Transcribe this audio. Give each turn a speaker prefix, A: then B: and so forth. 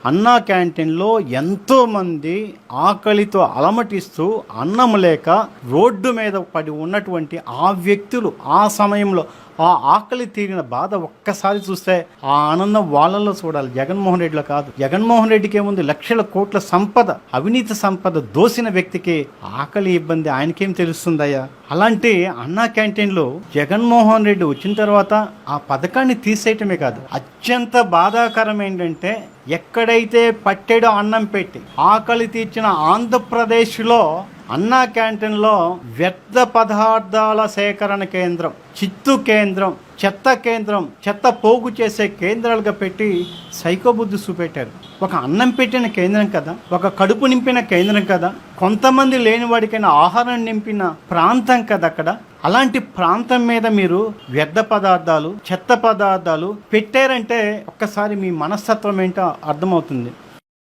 A: అన్నా క్యాంటీన్లో ఎంతోమంది ఆకలితో అలమటిస్తూ అన్నం లేక రోడ్డు మీద పడి ఉన్నటువంటి ఆ వ్యక్తులు ఆ సమయంలో ఆ ఆకలి తీరిన బాధ ఒక్కసారి చూస్తే ఆ ఆనందం వాళ్ళల్లో చూడాలి, జగన్మోహన్ రెడ్డిలో కాదు. జగన్మోహన్ రెడ్డికి ఏముంది, లక్షల కోట్ల సంపద, అవినీతి సంపద దోసిన వ్యక్తికి ఆకలి ఇబ్బంది ఆయనకేం తెలుస్తుందయ్యా? అలాంటి అన్నా క్యాంటీన్లో జగన్మోహన్ రెడ్డి వచ్చిన తర్వాత ఆ పథకాన్ని తీసేయటమే కాదు, అత్యంత బాధాకరం ఏంటంటే ఎక్కడైతే పట్టెడు అన్నం పెట్టి ఆకలి తీర్చిన ఆంధ్రప్రదేశ్లో అన్నా క్యాంటీన్లో వ్యర్థ పదార్థాల సేకరణ కేంద్రం, చిత్తు కేంద్రం, చెత్త కేంద్రం, చెత్త పోగు చేసే కేంద్రాలుగా పెట్టి సైకోబుద్ధి చూపెట్టారు. ఒక అన్నం పెట్టిన కేంద్రం కదా, ఒక కడుపు నింపిన కేంద్రం కదా, కొంతమంది లేని వాడికైనా ఆహారం నింపిన ప్రాంతం కదా అక్కడ. అలాంటి ప్రాంతం మీద మీరు వ్యర్థ పదార్థాలు, చెత్త పదార్థాలు పెట్టారంటే ఒక్కసారి మీ మనస్తత్వం ఏంటో అర్థమవుతుంది.